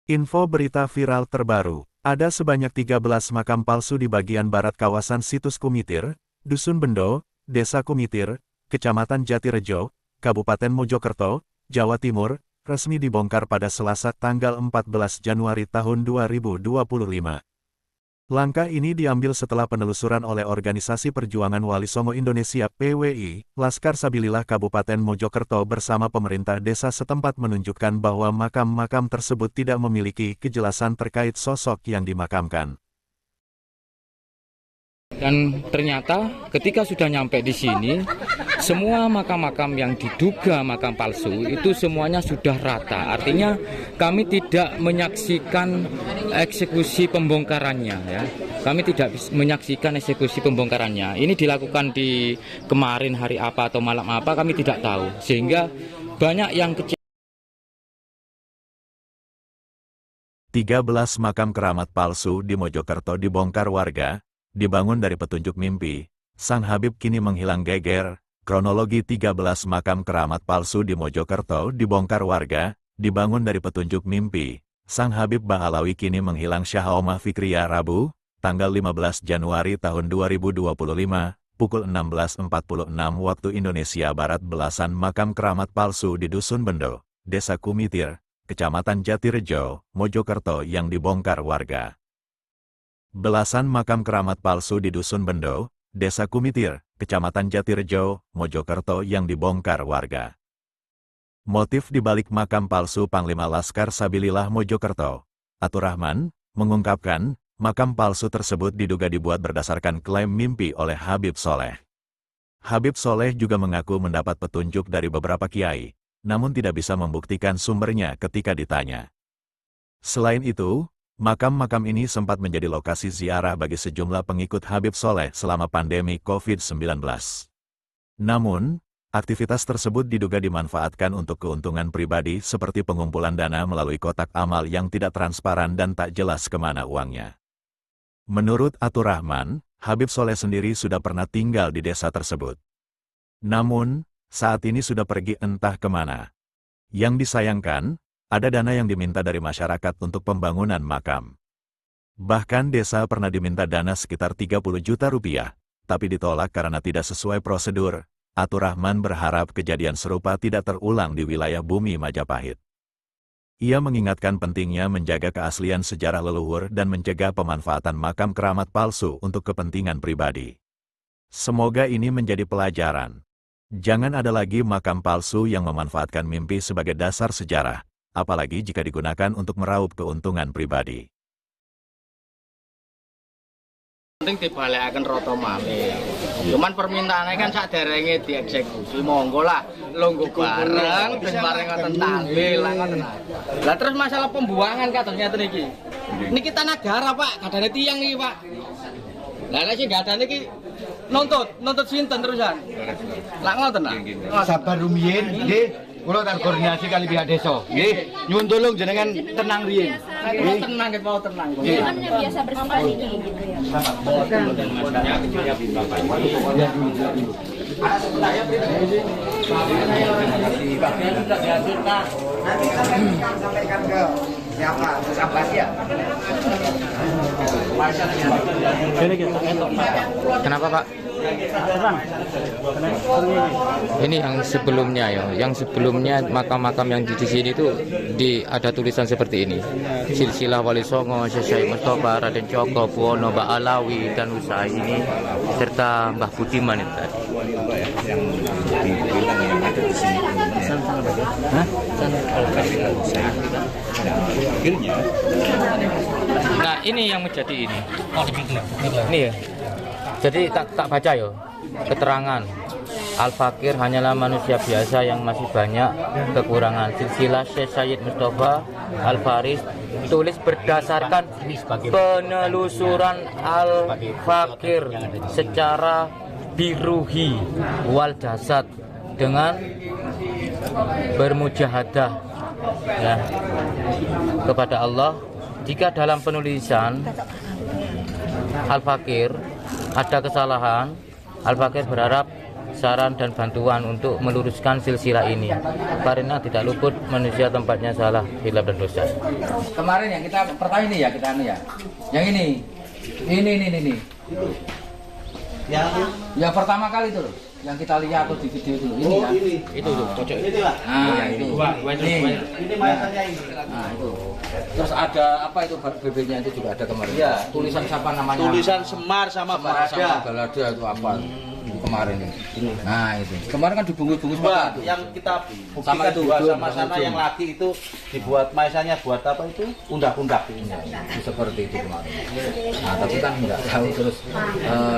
Info berita viral terbaru. Ada sebanyak 13 makam palsu di bagian barat kawasan Situs Kumitir, Dusun Bendo, Desa Kumitir, Kecamatan Jatirejo, Kabupaten Mojokerto, Jawa Timur, resmi dibongkar pada Selasa tanggal 14 Januari tahun 2025. Langkah ini diambil setelah penelusuran oleh Organisasi Perjuangan Wali Songo Indonesia (PWI), Laskar Sabilillah Kabupaten Mojokerto bersama pemerintah desa setempat menunjukkan bahwa makam-makam tersebut tidak memiliki kejelasan terkait sosok yang dimakamkan. Dan ternyata ketika sudah nyampe di sini, semua makam-makam yang diduga makam palsu itu semuanya sudah rata. Artinya kami tidak menyaksikan eksekusi pembongkarannya ya. Kami tidak menyaksikan eksekusi pembongkarannya. Ini dilakukan di kemarin hari apa atau malam apa kami tidak tahu. Sehingga banyak yang kecil. 13 makam keramat palsu di Mojokerto dibongkar warga. Dibangun dari petunjuk mimpi, Sang Habib kini menghilang geger. Kronologi 13 makam keramat palsu di Mojokerto dibongkar warga, dibangun dari petunjuk mimpi. Sang Habib Bahalawi kini menghilang. Syahaomah Fikriya Rabu, tanggal 15 Januari tahun 2025, pukul 16.46 waktu Indonesia Barat. Belasan makam keramat palsu di Dusun Bendo, Desa Kumitir, Kecamatan Jatirejo, Mojokerto yang dibongkar warga. Belasan makam keramat palsu di Dusun Bendo, Desa Kumitir, Kecamatan Jatirejo, Mojokerto yang dibongkar warga. Motif dibalik makam palsu Panglima Laskar Sabilillah Mojokerto, Atur Rahman, mengungkapkan, makam palsu tersebut diduga dibuat berdasarkan klaim mimpi oleh Habib Soleh. Habib Soleh juga mengaku mendapat petunjuk dari beberapa kiai, namun tidak bisa membuktikan sumbernya ketika ditanya. Selain itu, makam-makam ini sempat menjadi lokasi ziarah bagi sejumlah pengikut Habib Soleh selama pandemi COVID-19. Namun, aktivitas tersebut diduga dimanfaatkan untuk keuntungan pribadi seperti pengumpulan dana melalui kotak amal yang tidak transparan dan tak jelas kemana uangnya. Menurut Atur Rahman, Habib Soleh sendiri sudah pernah tinggal di desa tersebut. Namun, saat ini sudah pergi entah kemana. Yang disayangkan, ada dana yang diminta dari masyarakat untuk pembangunan makam. Bahkan desa pernah diminta dana sekitar 30 juta rupiah, tapi ditolak karena tidak sesuai prosedur. Atur Rahman berharap kejadian serupa tidak terulang di wilayah Bumi Majapahit. Ia mengingatkan pentingnya menjaga keaslian sejarah leluhur dan mencegah pemanfaatan makam keramat palsu untuk kepentingan pribadi. Semoga ini menjadi pelajaran. Jangan ada lagi makam palsu yang memanfaatkan mimpi sebagai dasar sejarah, apalagi jika digunakan untuk meraup keuntungan pribadi. Penting dibalekaken rata malih. Cuman permintaannya kan saderenge dieksekusi, monggo lah longgo bareng ben bareng ngoten tampil ngoten. Lah terus masalah pembuangan kados ngeten iki. Niki tanah negara, Pak, kadane tiyang iki, Pak. Lah nek sing gadane iki nuntut sinten terusan? Lah ngoten lah. Sabar rumiyin nggih. Kula tak koordinasi kali pihak desa. Nggih, nyuwun tulung jenengan tenang riyin. Nggih, tenang nggih, mau tenang. Kan biasa bersifat ini gitu ya. Nanti sampaikan ke siapa? Siapa ya? Kenapa Pak? Ini yang sebelumnya ya, yang sebelumnya makam-makam yang di sini itu ada tulisan seperti ini. Silsilah Wali Songo, Syekh Mustafa, Raden Cokro, Buwono, Mbak Alawi dan Usai ini serta Mbah Budiman itu tadi. Yang dibilang yang ada di sini. Akhirnya. Nah ini yang menjadi ini. Ini ya. Jadi tak baca ya, keterangan Al-Fakir hanyalah manusia biasa yang masih banyak kekurangan. Silsilah Syekh Sayyid Mustafa Al-Faris tulis berdasarkan penelusuran Al-Fakir secara biruhi wal jasad dengan bermujahadah ya, kepada Allah. Jika dalam penulisan Al-Fakir ada kesalahan, Al-Fakir berharap saran dan bantuan untuk meluruskan silsilah ini, karena tidak luput manusia tempatnya salah, hilaf dan dosa. Kemarin yang kita pertama ini ya kita ya. Yang ini. Yang pertama kali itu loh. Yang kita lihat tuh di video itu. Ini kan. Itu tuh, pojok. Nah, itu. Ini mayatnya ini. Nah, itu. Terus ada apa itu BB-nya itu juga ada kemarin. Ya. Tulisan siapa namanya? Tulisan Semar sama Balada. Balada itu apa? Kemarin ini. Nah, itu. Kemarin kan dibungkus-bungkus Pak, yang kita sama itu sama sana yang lagi itu dibuat maisanya buat apa itu? Undak-undak. Seperti itu kemarin. Nah, tapi kan nggak tahu terus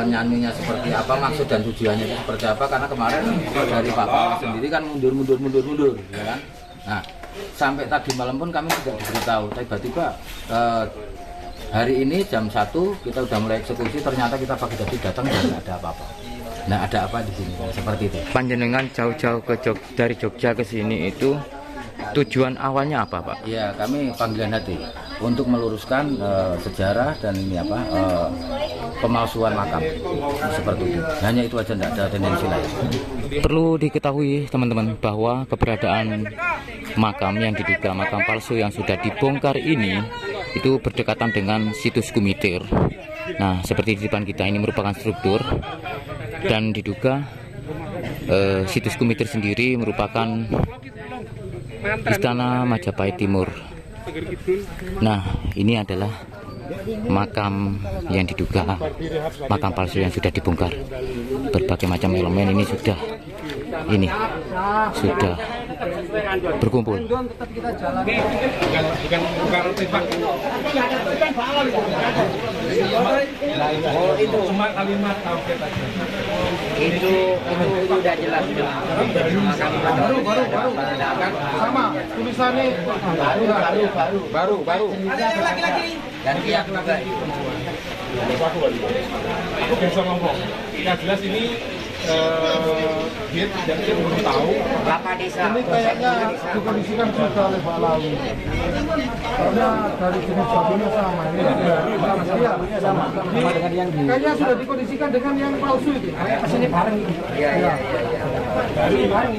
nyanyinya seperti apa, maksud dan tujuannya itu seperti apa, karena kemarin dari Pak Pala sendiri kan mundur, ya kan. Nah, sampai tadi malam pun kami tidak diberitahu, tiba-tiba hari ini jam 1 kita udah mulai eksekusi, ternyata kita pagi tadi datang dan tidak ada apa-apa. Nah, ada apa di sini? Seperti itu. Panjenengan jauh-jauh dari Jogja ke sini itu tujuan awalnya apa, Pak? Ya, kami panggilan hati untuk meluruskan sejarah dan ini apa pemalsuan makam seperti itu. Hanya itu aja, tidak ada tendensi lain. Perlu diketahui teman-teman bahwa keberadaan makam yang diduga makam palsu yang sudah dibongkar ini itu berdekatan dengan situs Kumitir. Nah, seperti di depan kita ini merupakan struktur dan diduga situs Kumitir sendiri merupakan Istana Majapahit Timur. Nah, ini adalah makam yang diduga makam palsu yang sudah dibongkar. Berbagai macam elemen ini sudah berkumpul. Itu cuma kalimat itu udah jelas. Sama tulisannya baru. Ganti ya aku bisa ngomong. Yang jelas ini dia belum tahu ini kayaknya dikondisikan juga oleh Pak Lawi karena dari jenis babunya sama ini sama dengan yang di kayaknya sudah dikondisikan dengan yang palsu itu ini bareng iya bareng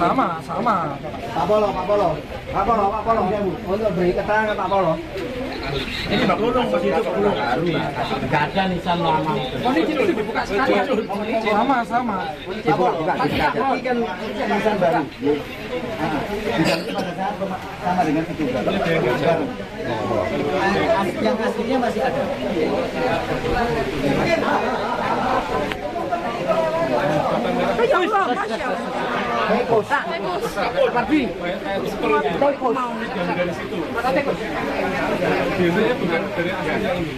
sama Pak Polo untuk beri keterangan Pak Polo. Ini Pak Polo masih itu Pak Polo baru. Enggak ada nisan lama. Oh, ini dibuka sekali. Sama. Dibuka. Ini kan nisan baru. Nisan pada saat sama dengan itu baru. Yang aslinya masih ada. Ya Allah, Masya Allah. Tekos. Pardi. Tekos. Dari situ. Biasanya bukan dari aslinya ini.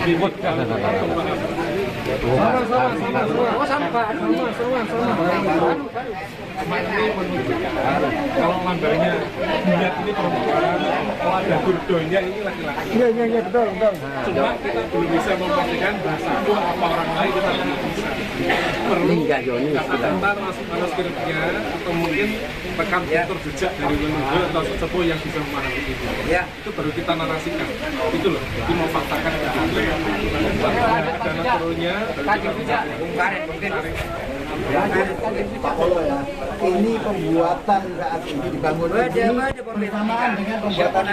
Dibuat kalau kalau lambarnya lihat ini perempuan, kalau ada burdonya ini laki-laki. Iya betul. Cuma kita belum bisa memastikan bahasa itu apa orang lain, kita belum bisa. Perlu antar manuskripnya atau mungkin rekam tutur jejak dari leluhur atau sesepuh yang bisa memahami itu. Itu baru kita narasikan. Itu loh, jadi mau faktakan itu. Ada naturalnya. Pak Polo ya, ini pembuatan saat ini dibangun ini bersamaan dengan pembuatan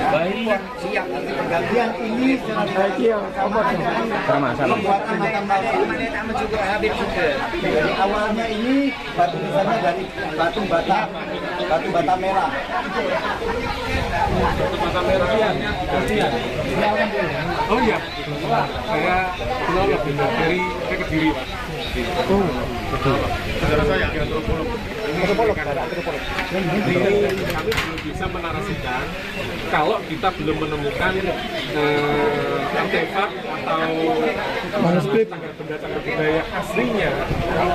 baik siap penggantian ini secara baik sama dengan pembuatan makam palsu. Jadi awalnya ini batu nisannya dari batu bata merah. Bata merah ya. Oh iya, saya pulau lebih dari Kediri, Pak. Saudara saya antropolog. Ini kami belum bisa menarasikan kalau kita belum menemukan artefak atau manuskrip cagar budaya aslinya.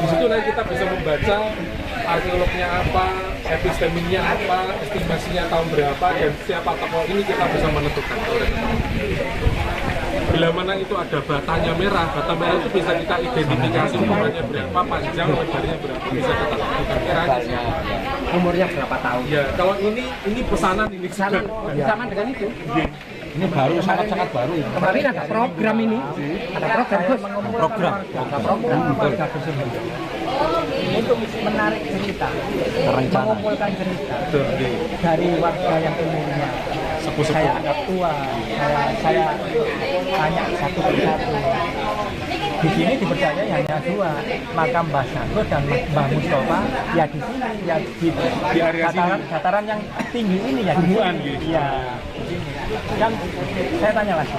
Di situ nanti kita bisa membaca arkeolognya apa, epistemiknya apa, estimasinya tahun berapa, dan siapa tokoh ini kita bisa menentukan. Bila mana itu ada batanya merah, bata merah itu bisa kita identifikasi umurnya berapa, panjang, lebarnya berapa, bisa kita tentukan. Umurnya berapa tahun? Ya, kalau ini pesanan ini sama dengan itu. Ini baru, sangat-sangat baru. Kemarin ada program ini, ada program Gus. Program. Ini untuk menarik cerita, mengumpulkan cerita dari warga yang umumnya. Saya anggap tua, saya tanya satu persatu. Di sini dipercaya hanya dua, makam Mbah Sago dan Mbah Mustafa. Ya di sini, ya di area dataran yang tinggi ini ya. Tumbuhan gitu. Ya. Yang saya tanya lagi,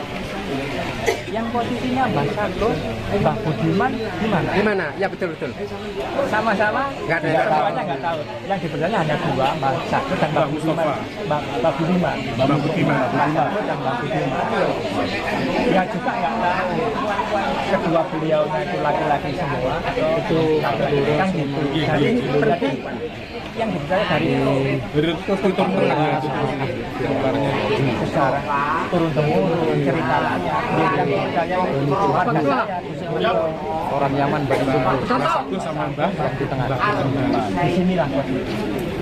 yang posisinya Mbah Sago, Mbah Budiman gimana? Gimana? Ya betul. Sama-sama Nggak ada. semuanya nggak tahu. Yang dipercaya hanya dua, Mbah Sago dan Mbah Budiman. Mbah Budiman. Mbah Sago dan Mbah Budiman. Ya juga nggak tahu. Kedua beliaunya itu laki-laki semua itu kan gitu. Jadi yang dipercaya dari secara turun temurun cerita yang dipercaya Orang Yaman bagi Satu sama Mbah yang di tengah. di sinilah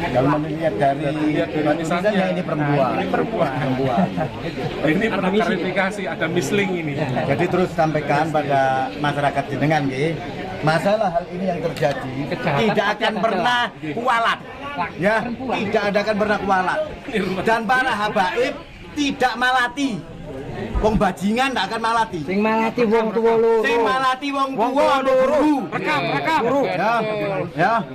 Kalau melihat dari tulisannya ini perempuan. ini pernah klarifikasi, ada misling ini. Jadi terus sampaikan pada masyarakat jenengan nggih, masalah hal ini yang terjadi tidak akan pernah kualat. Ya, tidak akan pernah kualat. Dan para habaib tidak malati. Wong bajingan tidak akan malati. Sing malati wong tuwa loro. Sing malati wong tuwa loro. Rekam. Ya.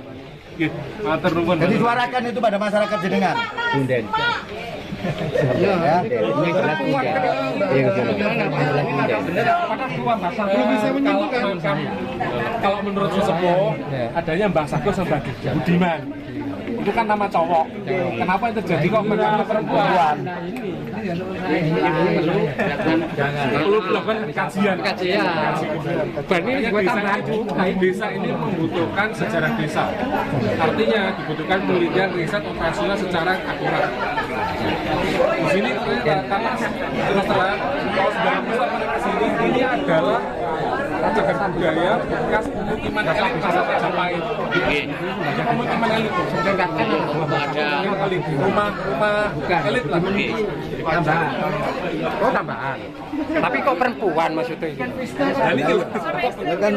Matur nuwun. Jadi suarakan itu pada masyarakat jenengan. Bunden. Ya. Ini jelas Belum bisa menyimpulkan. Kalau menurut Sesepuh, adanya Mbah Sago sama Mbah Budiman. Itu kan nama cowok. Kenapa itu terjadi kok nama perempuan? Perlu melakukan kajian. Berarti desa ini membutuhkan sejarah desa. Artinya dibutuhkan penelitian riset operasional secara akurat. Di sini karena terus terang kalau sejarah pusat pada sini ini adalah cagar budaya bekas pemukiman elit masa Majapahit. Pemukiman elit, rumah elit lah. Tambahan. Oh tambahan. Tapi kok perempuan maksudnya itu? Dan itu Kan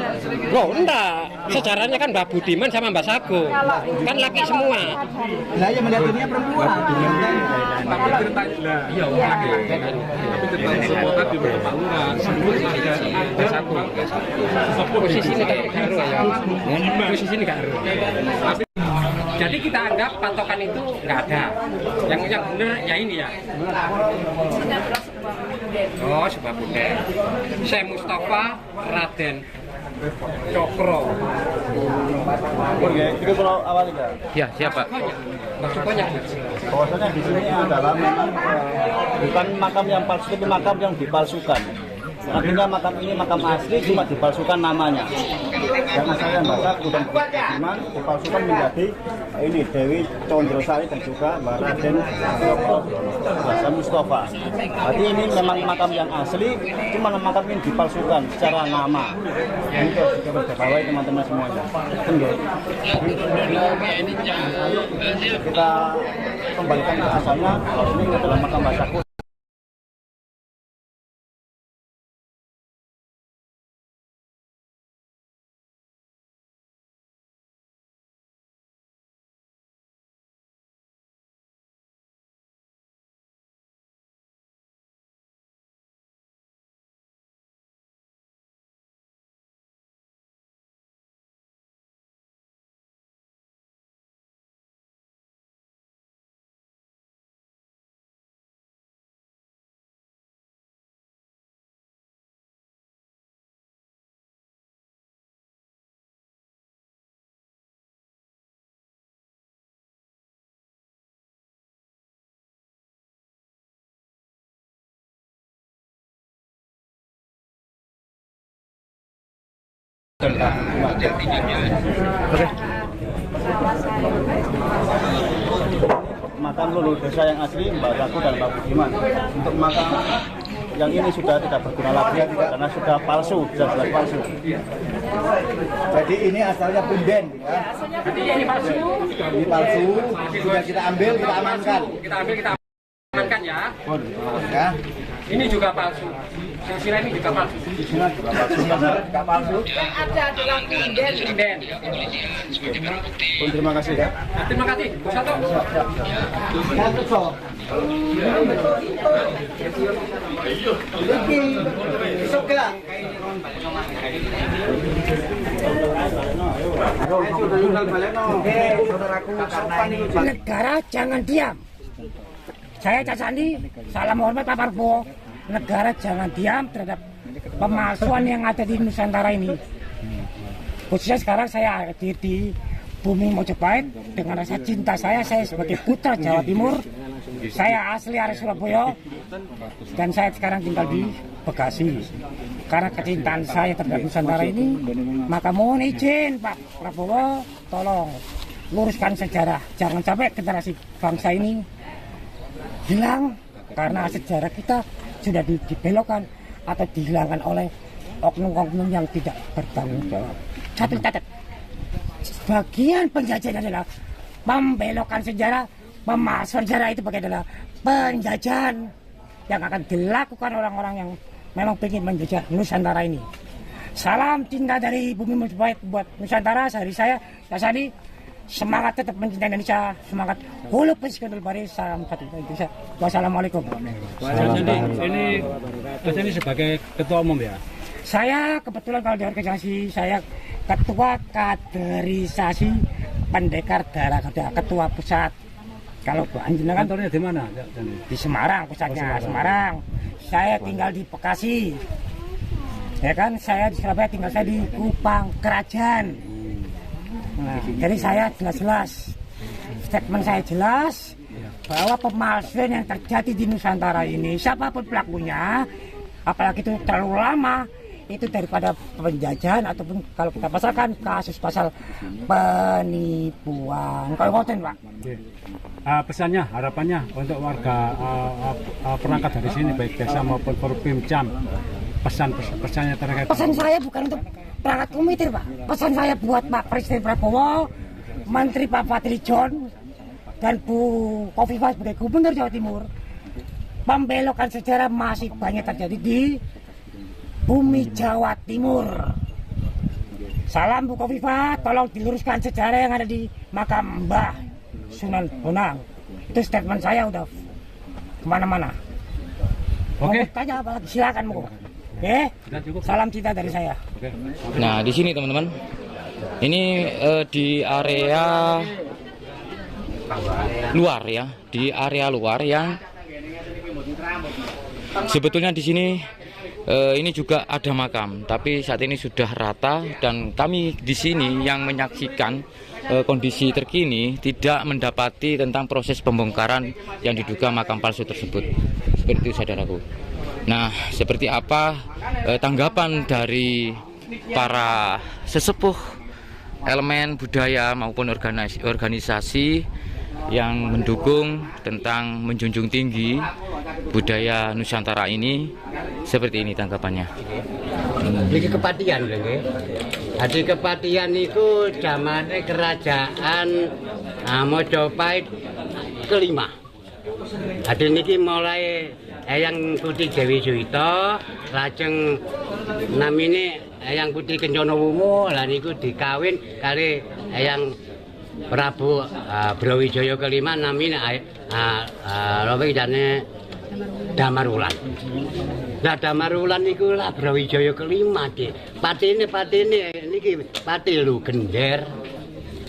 Loh enggak. Sejarahnya kan Mbah Budiman sama Mbah Sago. Kan laki semua. saya melihat ini perempuan. tapi ceritanya lah, iya laki-laki. Tapi cerita sesepuh tadi menurut Pak Lurah sebut ada satu sesepuh Posisi ini kayak garu ya. Posisi ini garu. Jadi kita anggap patokan itu nggak ada. Yang benar ya ini ya. Oh, sebab Bunden. Syekh Mustafa Raden Cokro. Oke, itu kalau awal juga. Ya, siapa? Maksudnya Bahwasanya di sini adalah memang bukan makam yang palsu, tapi makam yang dipalsukan. Artinya makam ini makam asli, cuma dipalsukan namanya. Dan asalnya Mbak Sago dan Budiman dipalsukan menjadi ini Dewi Condrosari dan juga Mbak Raden Mbah Mustafa. Berarti ini memang makam yang asli, cuma makam ini dipalsukan secara nama. Ini kita berkawai teman-teman semuanya. Kita kembalikan ke asalnya. Ini adalah makam Mbah Sago. Makam lulu desa yang asli Mbah Sago dan Mbah Budiman. Untuk makam yang ini sudah tidak berguna lagi karena sudah palsu, jelas palsu. Jadi ini asalnya punden, ya. ini palsu. Ini palsu, sudah kita ambil, kita amankan. Kita ambil, kita amankan ya. Ya. Ini juga palsu. Silsilah ini juga palsu. Ada lampu inden. Terima kasih ya. Terima kasih. Satu. Negara jangan diam. Saya Cak Sandi, salam hormat Pak Prabowo. Negara jangan diam terhadap pemalsuan yang ada di Nusantara ini. Khususnya sekarang saya hadir di bumi Mojopahit dengan rasa cinta saya sebagai putra Jawa Timur. Saya asli dari Surabaya dan saya sekarang tinggal di Bekasi. Karena kecintaan saya terhadap Nusantara ini, maka mohon izin Pak Prabowo, tolong luruskan sejarah. Jangan sampai generasi bangsa ini hilang karena sejarah kita sudah dibelokkan atau dihilangkan oleh oknum-oknum yang tidak bertanggung jawab. Satu catat, bagian penjajahan adalah membelokkan sejarah, pemalsuan sejarah itu adalah penjajahan yang akan dilakukan orang-orang yang memang ingin menjajah Nusantara ini. Salam cinta dari bumi Mojopahit buat Nusantara dari saya, Yasani. Semangat tetap mencintai Indonesia, semangat hulu pensiun baris, salam satu Indonesia. Wassalamualaikum. Ini sebagai ketua umum ya? Saya kebetulan kalau di organisasi saya ketua kaderisasi pendekar daerah, ketua pusat. Kalau Anjina kan kantornya di mana? Di Semarang pusatnya, Semarang. Saya tinggal di Bekasi. Ya kan, saya di Surabaya, tinggal saya di Kupang Kerajaan. Nah, jadi saya jelas-jelas, statement saya jelas bahwa pemalsuan yang terjadi di Nusantara ini, siapapun pelakunya, apalagi itu terlalu lama, itu daripada penjajahan ataupun kalau kita pasalkan kasus pasal penipuan. Kalau ngoten Pak. Pesannya, harapannya untuk warga perangkat dari sini, baik desa maupun Forbimcam, pesannya terkait. Pesan saya bukan untuk perangkat komite Pak. Pesan saya buat Pak Presiden Prabowo, Menteri Pak Fadli John, dan Bu Khofifah sebagai Gubernur Jawa Timur. Pembelokan sejarah masih banyak terjadi di bumi Jawa Timur. Salam Bu Khofifah, tolong diluruskan sejarah yang ada di makam Mbah Sunan Bonang. Itu statement saya udah kemana-mana. Oke. Mau tanya apa lagi? Silakan Bu. Salam cinta dari saya. Nah, di sini teman-teman, ini di area luar ya, di area luar yang sebetulnya di sini ini juga ada makam, tapi saat ini sudah rata dan kami di sini yang menyaksikan kondisi terkini tidak mendapati tentang proses pembongkaran yang diduga makam palsu tersebut. Seperti itu saudaraku. Nah, seperti apa tanggapan dari para sesepuh elemen budaya maupun organisasi yang mendukung tentang menjunjung tinggi budaya Nusantara ini? Seperti ini tanggapannya. Ini kepatian lho nggih. Jadi kepatian itu zamane kerajaan Mojopahit kelima. Jadi niki mulai Eyang Putih Dewi Suwito, lajeng namine Eyang Putih Kencana Wungu, lan niku dikawin kali Eyang Prabu Brawijaya kelima, namine lha jane Damarwulan. Nah Damarwulan niku lah Brawijaya kelima nggih. Patine niki Pati Lugender.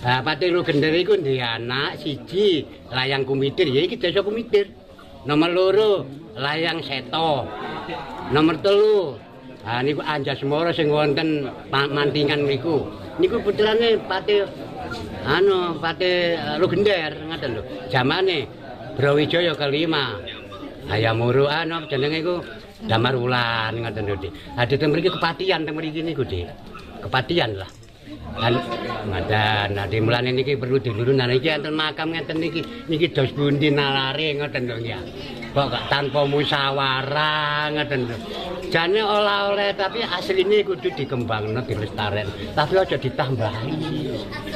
Pati Lugender iku ndek anak siji Layang Kumitir, ya iki desa Kumitir. Nomor loro Layang Seto. Nomor telu niku Anjasmara sing wonten Mantingan niku. Niku putrane Pati Lugender ngoten lho. Zamane Brawijaya kelima. Ayamuru jenenge iku Damarwulan ngoten lho, Dik. Dadi mriki kepatian teng mriki niku, Dik. Kepatian lah. Dan ngadan mulane niki perlu diluruskan iki enten makam ngeten niki dos pundi nalare ngoten lho ya. Kok tanpa musyawarah ngoten lho. Jane oleh-oleh tapi asline kudu dikembangno dilestarekno. Tapi aja ditambahi.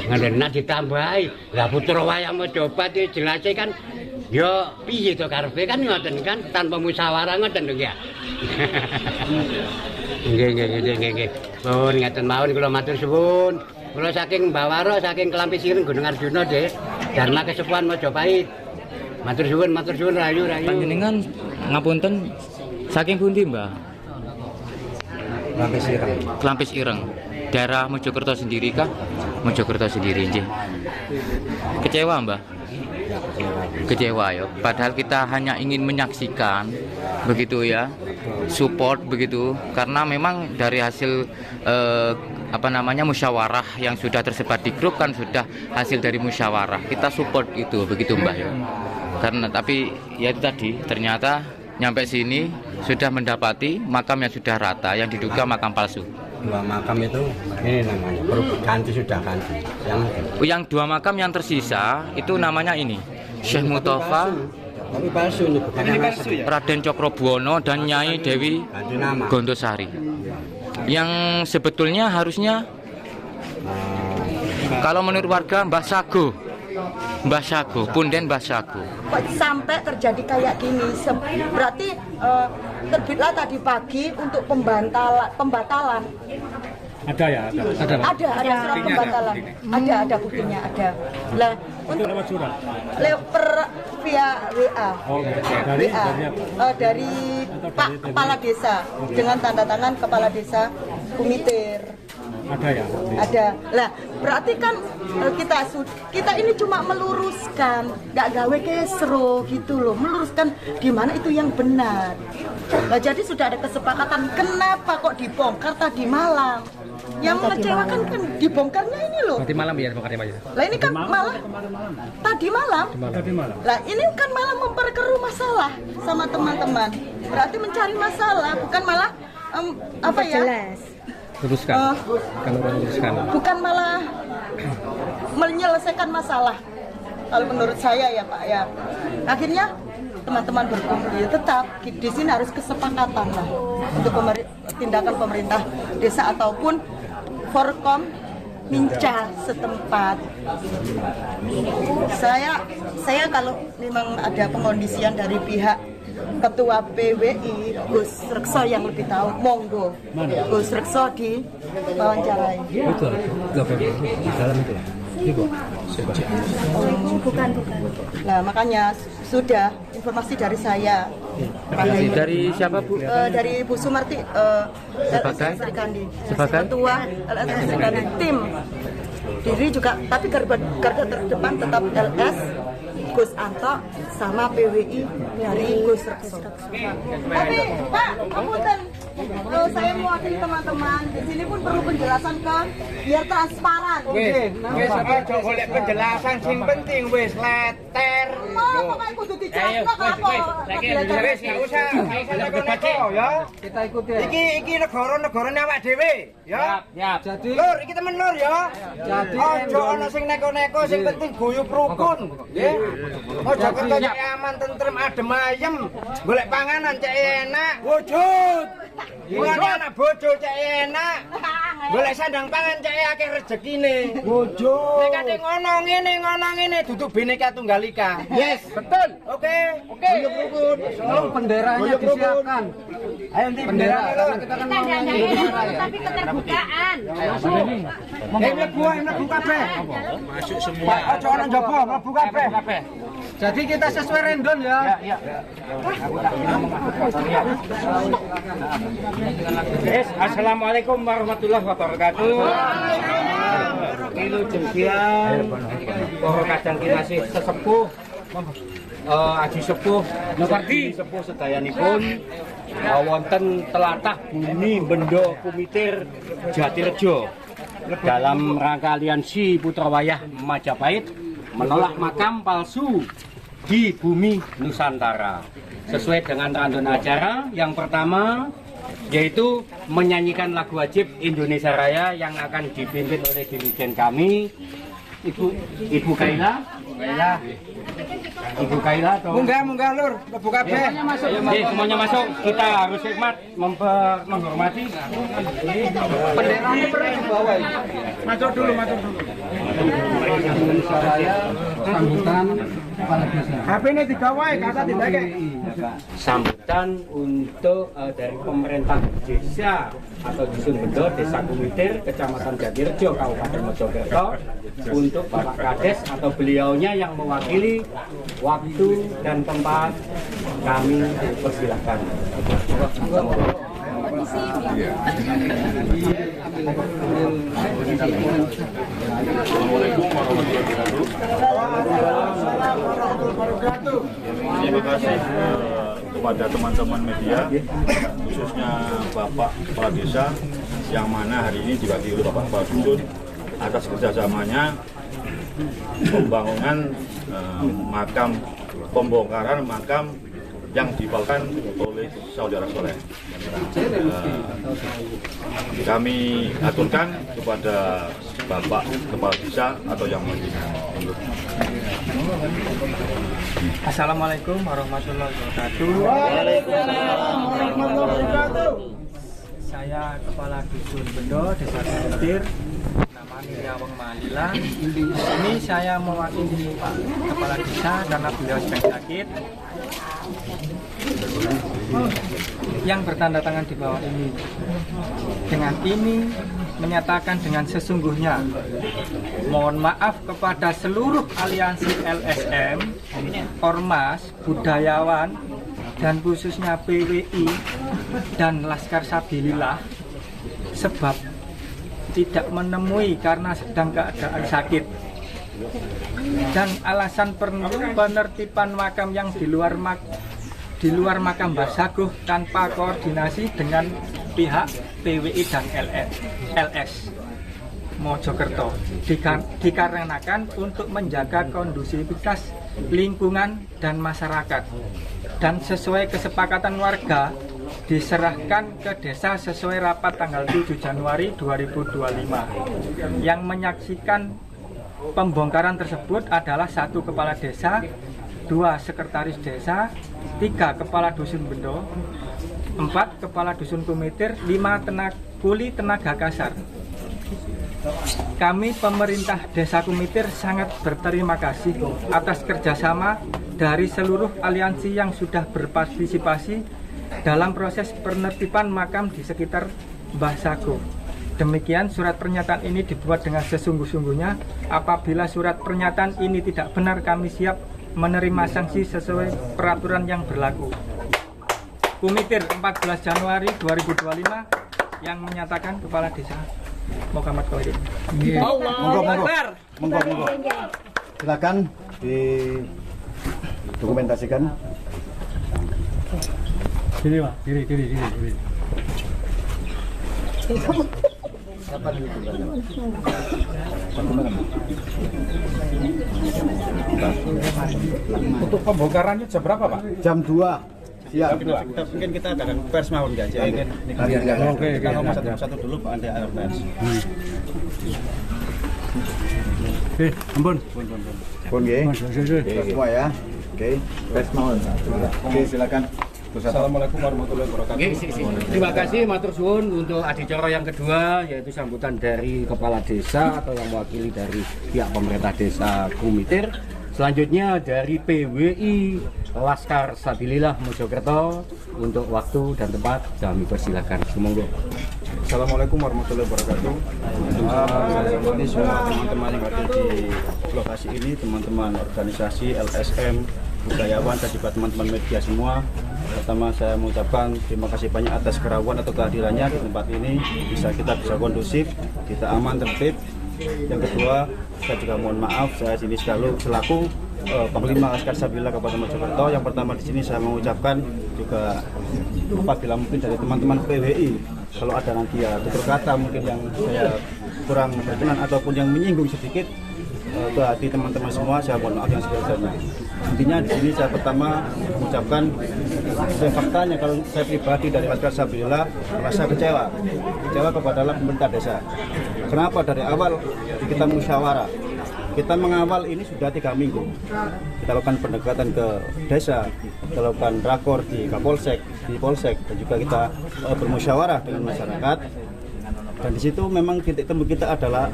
Ngoten nek ditambahi. Lah putra wayang Mojopahit iki jelase kan Yo piye to karepe kan ngoten kan tanpa musyawarah ngoten lho ya. Nggih. Pun ngaten mawon kula matur suwun. Kula saking Bawaro, saking Kelampis Ireng Gunung Arjuna, Dik. Dharma Kesepuhan Mojopahit. Matur suwun rayu. Panjenengan ngapunten saking pundi, Mbah? Kelampis Ireng. Daerah Mojokerto sendiri kah? Mojokerto sendiri, nggih. Kecewa, Mbah? Kecewa ya. Padahal kita hanya ingin menyaksikan begitu ya, support begitu, karena memang dari hasil musyawarah yang sudah tersebar di grup kan sudah hasil dari musyawarah. Kita support itu begitu, Mbah ya. Karena tapi ya itu tadi ternyata nyampe sini sudah mendapati makam yang sudah rata yang diduga makam palsu. 2 makam itu ini namanya sudah ganti. Yang 2 makam yang tersisa itu namanya ini Syekh Mutofa, tapi palsu ini bukan palsu ya. Raden Cokrobuwono dan Nyai Dewi Gondosari. Yang sebetulnya harusnya kalau menurut warga Mbah Sago, Punden Mbah Sago. Kok sampai terjadi kayak gini? Berarti terbitlah tadi pagi untuk pembatalan. Ada ya, Ada surat pembatalan. Ada buktinya, ada. Lah, untuk lewat surat. Via WA. Oh, dari dari Pak Kepala Desa dengan tanda tangan Kepala Desa Kumitir. Ada ya? Ada. Lah, berarti kan kita ini cuma meluruskan, nggak gawe kesro gitu loh, meluruskan di mana itu yang benar. Nah, jadi sudah ada kesepakatan. Kenapa kok dibongkar tadi malam? Yang mengecewakan kan dibongkarnya ini loh. Nanti malam ya bongkarnya Pak. Lah ini kan malah tadi malam. Lah ini kan malah memperkeruh masalah sama teman-teman. Berarti mencari masalah, bukan malah Jelas. Bukan malah menyelesaikan masalah. Kalau menurut saya ya Pak ya. Akhirnya teman-teman berkumpul ya, tetap di sini harus kesepakatan lah untuk tindakan pemerintah desa ataupun Forkom Minca setempat. Saya kalau memang ada pengkondisian dari pihak Ketua PWI Gus Rekso yang lebih tahu, monggo Gus Rekso di wawancarai. Betul. Di dalam itu. Bukan. Nah, makanya sudah informasi dari saya. Dari siapa, Bu? Dari Bu Sumarti, LSM Serikandi. Sebagai Ketua LSM Serikandi tim. Diri juga, tapi garda terdepan tetap LS Gus Anto sama PWI dari Gus Rekso. Tapi Pak, punten, saya mewakili teman-teman di sini pun perlu penjelasan kan, biar transparan. Wis aja golek penjelasan, sing penting wis leter. Mau pokoknya kudu dijelaskan apa. Wis enggak usah neko-neko ya. Kita ikuti. Iki negara-negarane awak dhewe ya. Jadi Lur, iki temen Lur ya. Jadi ojo ana sing neko-neko, sing penting guyub rukun, nggih. Ojo kok aman tentrem adem ayem, golek panganan cek enak, wujud. Mulane anak bojo cek enak. Golek sandang pangan cek akeh rezekine. Wujud. Nek kate ngono ngene duduk Bhinneka Tunggal Ika. Yes, betul. Oke. Guyub rukun. Benderanya disiapkan. Ayo nanti bendera kita kan Tapi keterbukaan. mlebu kabeh. Masuk semua. Ojo ana njaba, mlebu kabeh. Jadi kita sesuai random ya. Iya. Assalamualaikum warahmatullahi wabarakatuh. Kilo jengkian, para kadang masih sesepuh, aji sepuh, Nopardi sepuh sedayanipun, wonten telatah Bumi Bendo Kumitir Jatirejo dalam rangka aliansi Putra Wayah Majapahit menolak makam palsu di bumi Nusantara. Sesuai dengan rundown acara, yang pertama yaitu menyanyikan lagu wajib Indonesia Raya yang akan dipimpin oleh dirijen kami, Ibu Kaila. Ibu Kaila atau munggah Lur, lebu kabeh. Semuanya masuk. Kita harus hikmat menghormati. Benderanya pernah dibawa. Masuk dulu. Indonesia Raya sambutan HP ini digawai, kata tidak kayak. Sambutan untuk dari pemerintah desa atau Dusun Bendo, Desa Kumitir, Kecamatan Jatirejo, Kabupaten Mojokerto, untuk Bapak Kades atau beliaunya yang mewakili waktu dan tempat, kami persilahkan. Assalamualaikum warahmatullahi wabarakatuh. Terima kasih kepada teman-teman media, khususnya Bapak Kepala Desa yang mana hari ini diwakili Bapak Kepala Dusun atas kerjasamanya pembangunan pembongkaran makam yang dipalkan oleh saudara soleh. Kami aturkan kepada Bapak Kepala Desa atau yang maju. Assalamualaikum warahmatullahi wabarakatuh. Waalaikumsalam warahmatullahi wabarakatuh. Saya Kepala Dusun Bendo, Desa Kumitir, namanya Nyawang Malila. Ini saya mewakili Pak Kepala Desa karena beliau sedang sakit. Yang bertanda tangan di bawah ini. Dengan ini menyatakan dengan sesungguhnya mohon maaf kepada seluruh aliansi LSM, Ormas, budayawan, dan khususnya PWI dan Laskar Sabilillah sebab tidak menemui karena sedang keadaan sakit dan alasan penertiban makam yang di luar makam Mbah Saguh tanpa koordinasi dengan pihak PWI dan LS Mojokerto dikarenakan untuk menjaga kondusivitas lingkungan dan masyarakat dan sesuai kesepakatan warga diserahkan ke desa sesuai rapat tanggal 7 Januari 2025 yang menyaksikan pembongkaran tersebut adalah 1 kepala desa, 2 sekretaris desa, 3 kepala dusun Bendo, 4 kepala dusun Kumitir, 5 kuli tenaga kasar. Kami pemerintah Desa Kumitir sangat berterima kasih atas kerjasama dari seluruh aliansi yang sudah berpartisipasi dalam proses penertiban makam di sekitar Mbah Saguh. Demikian surat pernyataan ini dibuat dengan sesungguh-sungguhnya. Apabila surat pernyataan ini tidak benar, kami siap menerima sanksi sesuai peraturan yang berlaku. Kumitir 14 Januari 2025 yang menyatakan Kepala Desa Muhammad Khalid. Monggo. Silakan didokumentasikan. Kiri Pak, kiri. Untuk pembongkarannya jam berapa, Pak? Jam 2. Siap. Mungkin kita adakan pers mau aja. Oke. Kita ngomong satu dulu Pak, nanti ada pers. Ampun. Pun nggih. Semua ya. Oke. Pers mohon. Oke, silakan. Assalamualaikum warahmatullahi wabarakatuh. Terima kasih matur suwun untuk adicara yang kedua, yaitu sambutan dari Kepala Desa atau yang mewakili dari pihak pemerintah Desa Kumitir. Selanjutnya dari PWI Laskar Sabilillah Mojokerto untuk waktu dan tempat kami persilakan. Semoga. Assalamualaikum warahmatullahi wabarakatuh. Ini semua teman-teman yang ada di lokasi ini, teman-teman organisasi LSM, budayawan dan juga teman-teman media semua. Pertama saya mengucapkan terima kasih banyak atas kerawan atau kehadirannya di tempat ini, kita bisa kondusif, kita aman tertib. Yang kedua, saya juga mohon maaf, saya sini selaku Panglima Laskar Sabilillah Kabupaten Mojokerto. Yang pertama di sini saya mengucapkan juga apabila mungkin dari teman-teman PWI kalau ada nanti ya tutur kata mungkin yang saya kurang berkenan ataupun yang menyinggung sedikit ke hati teman-teman semua, saya mohon maaf yang sebesar-besarnya. Intinya di sini saya pertama mengucapkan faktanya kalau saya pribadi dari Laskar Sabilillah merasa kecewa kepada pemerintah desa. Kenapa dari awal kita musyawarah? Kita mengawal ini sudah 3 minggu. Kita lakukan pendekatan ke desa, kita lakukan rakor di Kapolsek, di Polsek, dan juga kita bermusyawarah dengan masyarakat. Dan di situ memang titik temu kita adalah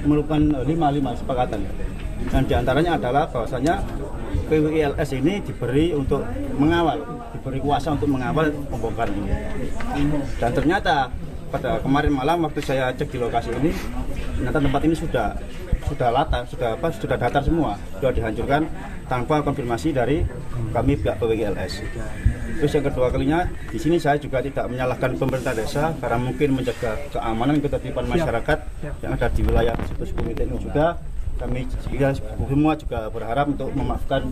melakukan 5 kesepakatan. Dan diantaranya adalah bahwasanya PWI-LS ini diberi untuk mengawal, diberi kuasa untuk mengawal pembongkaran ini. Dan ternyata pada kemarin malam waktu saya cek di lokasi ini, ternyata tempat ini sudah datar semua, sudah dihancurkan tanpa konfirmasi dari kami pihak PWI-LS. Terus yang kedua kalinya, di sini saya juga tidak menyalahkan pemerintah desa karena mungkin menjaga keamanan ketertiban masyarakat yang ada di wilayah situs komite ini juga. Kami semua juga berharap untuk memaafkan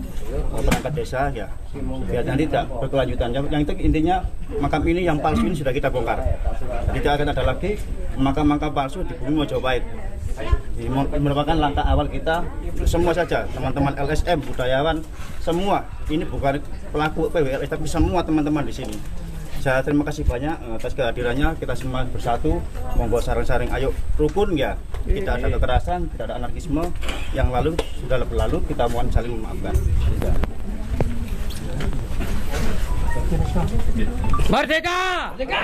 perangkat desa ya, biar nanti tidak berkelanjutan. Yang itu intinya makam ini yang palsu ini sudah kita bongkar. Jadi tidak akan ada lagi makam-makam palsu di bumi Mojopahit. Ini merupakan langkah awal kita semua saja, teman-teman LSM, budayawan, semua. Ini bukan pelaku PWLS tapi semua teman-teman di sini. Saya terima kasih banyak atas kehadirannya. Kita semua bersatu, monggo saring-saring, ayo rukun ya. Tidak ada kekerasan, tidak ada anarkisme. Yang lalu sudah berlalu, kita mohon saling memaafkan. Merdeka! Merdeka!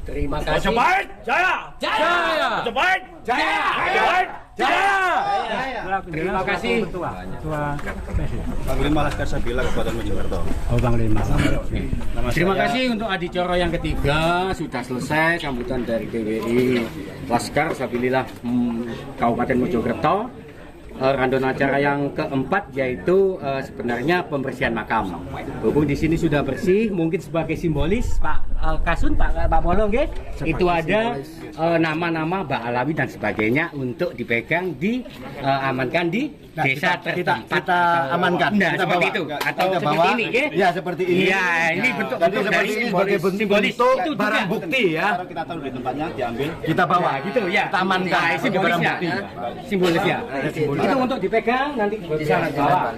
Terima kasih. Mojopahit jaya! Jaya! Mojopahit jaya! Mojopahit jaya! Terima kasih. Panglima Laskar Sabila Kabupaten Mojokerto. Oh, Panglima. Terima kasih untuk adicara yang ketiga sudah selesai sambutan dari PWI Laskar Sabila Kabupaten Mojokerto. Random acara yang keempat yaitu sebenarnya pembersihan makam. Berhubung di sini sudah bersih, mungkin sebagai simbolis Pak Kasun, Pak Polo, itu ada nama-nama Mbak Alawi dan sebagainya untuk dipegang, diamankan di desa tertempat. Kita amankan. Nah, kita seperti bawa. itu atau Kita seperti bawa. ini, Ya, seperti ini. Ya, ini bentuk Tapi seperti ini sebagai simbolis bentuk itu barang juga. bukti ya. Kalau kita taruh di tempatnya diambil, Kita bawa. Nah, gitu ya. Kita amankan. Nah, sebagai barang simbolisnya. bukti. Simbolisnya. Itu untuk dipegang nanti di sana bawa.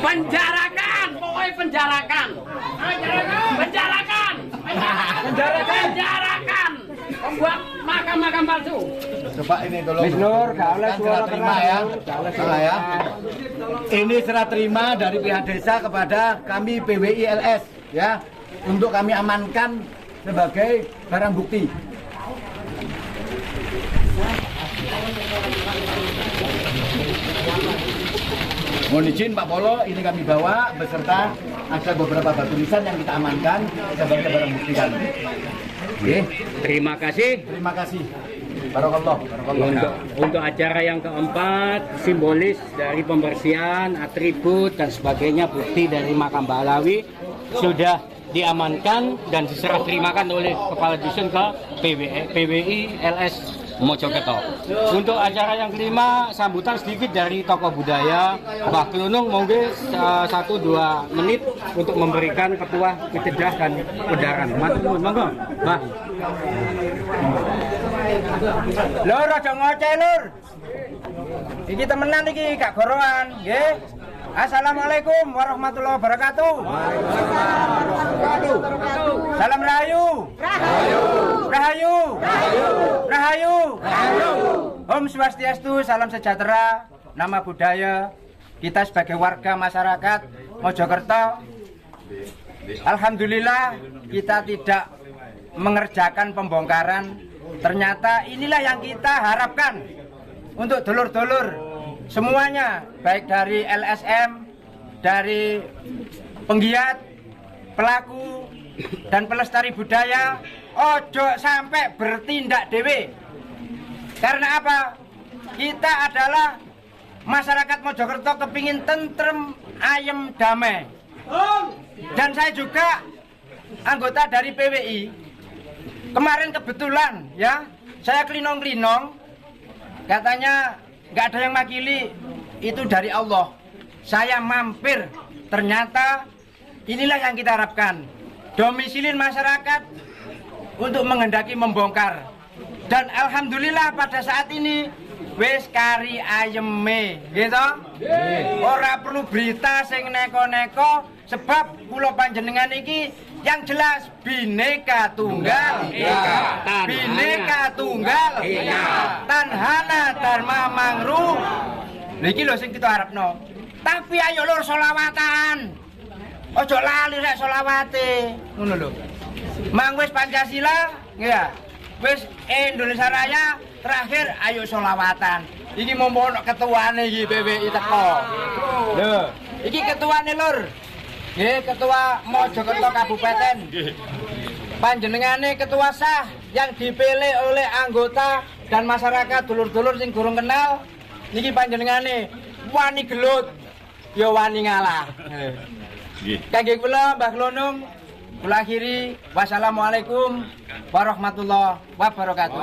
Penjarakan, pokoknya penjarakan. Penjarakan. Penjarakan. Membuat makam-makam palsu. Coba ini tolong. Nur, serah terima ya. Salah ya. Ini serah terima dari pihak desa kepada kami PWI LS ya, untuk kami amankan sebagai barang bukti. Mohon izin Pak Polo, ini kami bawa beserta ada beberapa batu nisan yang kita amankan sebagai barang bukti kami. Oke. Terima kasih. Terima kasih. Barakallah. Untuk acara yang keempat, simbolis dari pembersihan, atribut dan sebagainya, bukti dari makam Mbak Alawi sudah diamankan dan diserah terimakan oleh Kepala Dusun ke PWI LS Mojokerto. Untuk acara yang kelima, sambutan sedikit dari tokoh budaya Mbah Klunung, monggo 1-2 menit untuk memberikan petuah kejedah dan kebenaran. Monggo, Mbah. Lur, aja ngoceh lur. Iki temenan iki gak goroan, nggih. Assalamualaikum warahmatullahi wabarakatuh. Salam Rahayu. Rahayu. Rahayu. Om Swastiastu, salam sejahtera, nama budaya. Kita sebagai warga masyarakat Mojokerto, alhamdulillah kita tidak mengerjakan pembongkaran. Ternyata inilah yang kita harapkan untuk dulur-dulur semuanya, baik dari LSM, dari penggiat, pelaku, dan pelestari budaya, ojo sampai bertindak dewe. Karena apa? Kita adalah masyarakat Mojokerto kepingin tentrem, ayem, damai. Dan saya juga anggota dari PWI. Kemarin kebetulan ya, saya klinong-klinong, katanya nggak ada yang makili, itu dari Allah. Saya mampir, ternyata inilah yang kita harapkan. Domisilin masyarakat untuk menghendaki membongkar. Dan alhamdulillah pada saat ini wis kari ayeme, gitu. Ora perlu berita sing neko-neko, sebab kula panjenengan iki yang jelas Bhinneka Tunggal Ika. Bhinneka Tunggal Ika. Tanhana Dharma Mangru. Niki lho sing kita harapno. Tapi ayo lur selawatan. Ojo lali rek selawate. Ngono lho. Mang wis Pancasila, ya. Wis Indonesia Raya, terakhir ayo sholawatan. Iki mumpung ketuane iki PWI teko. Lho, iki ketuane Lur. Nggih, ketua Mojokerto Kabupaten. Panjenengane ketua sah yang dipilih oleh anggota dan masyarakat dulur-dulur sing durung kenal. Niki panjenengane wani gelut, ya wani ngalah. Kangge kula Mbah Glonung, kula akhiri wassalamualaikum warahmatullahi wabarakatuh.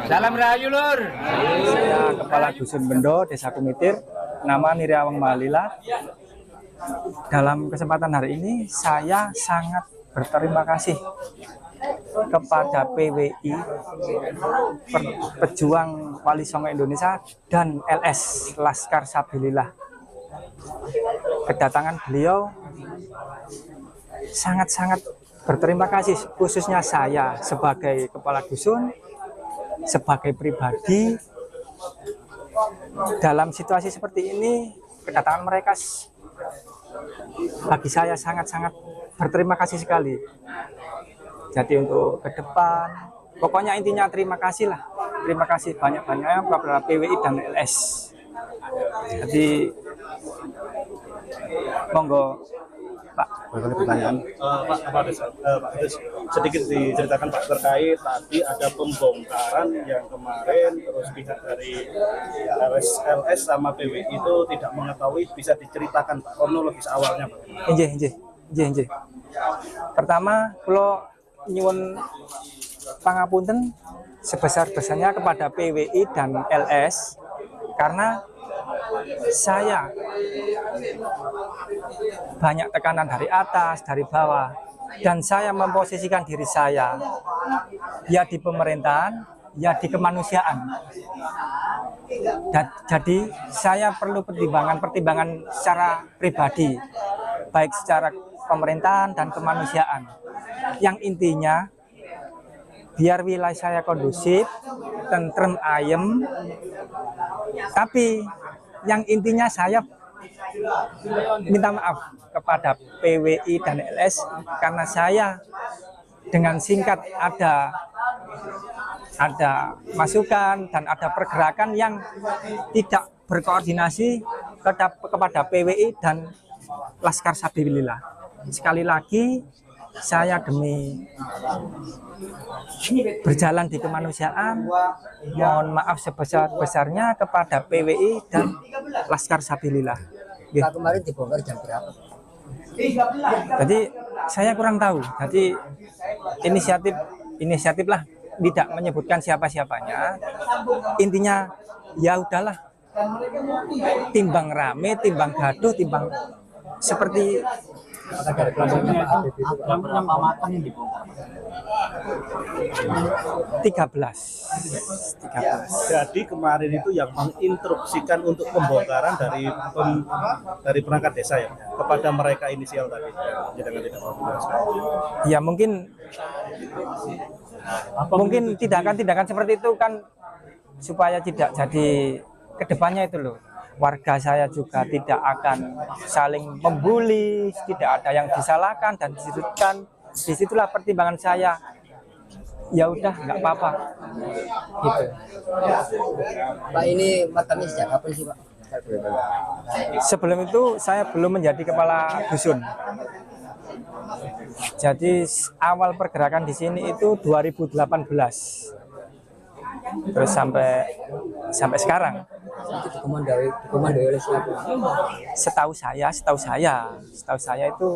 Salam rahayu Lur. Saya Kepala Dusun Bendo, Desa Kumitir, nama Niriawang Malila. Dalam kesempatan hari ini saya sangat berterima kasih kepada PWI, Pejuang Wali Songo Indonesia, dan LS, Laskar Sabilillah. Kedatangan beliau sangat-sangat berterima kasih, khususnya saya sebagai kepala dusun, sebagai pribadi. Dalam situasi seperti ini, kedatangan mereka bagi saya sangat-sangat berterima kasih sekali. Jadi untuk ke depan, pokoknya intinya terima kasih lah. Terima kasih banyak-banyak kepada PWI dan LS. Jadi monggo Pak. Boleh pertanyaan? Pak Kades, sedikit diceritakan Pak terkait tadi ada pembongkaran yang kemarin terus pihak dari LS sama PWI itu tidak mengetahui, bisa diceritakan Pak kronologis awalnya Pak? Injih. Pertama, kalau nyuwun pangapunten sebesar-besarnya kepada PWI dan LS karena saya banyak tekanan dari atas, dari bawah, dan saya memposisikan diri saya ya di pemerintahan, ya di kemanusiaan. Jadi saya perlu pertimbangan secara pribadi, baik secara pemerintahan dan kemanusiaan. Yang intinya biar wilayah saya kondusif, tentrem, ayem, tapi yang intinya saya minta maaf kepada PWI dan LS karena saya dengan singkat ada masukan dan ada pergerakan yang tidak berkoordinasi kepada PWI dan Laskar Sabilillah. Sekali lagi saya demi berjalan di kemanusiaan mohon maaf sebesar-besarnya kepada PWI dan Laskar Sabilillah. Kemarin dibongkar jam berapa? Jadi saya kurang tahu. Jadi inisiatif lah, tidak menyebutkan siapa-siapanya. Intinya ya udahlah, timbang rame, timbang gaduh, timbang seperti Berapa makam yang dibongkar? 13. Jadi kemarin itu yang menginstruksikan untuk pembongkaran dari perangkat desa ya kepada mereka inisial tadi. Ya mungkin tindakan seperti itu kan supaya tidak jadi kedepannya itu loh. Warga saya juga tidak akan saling membuli, tidak ada yang disalahkan dan disudutkan. Disitulah pertimbangan saya. Ya udah, nggak apa-apa. Gitu. Pak, ini makamnya sejak kapan sih Pak? Sebelum itu saya belum menjadi kepala dusun. Jadi awal pergerakan di sini itu 2018. Terus sampai sekarang. Dikomandoi oleh siapa? Setahu saya itu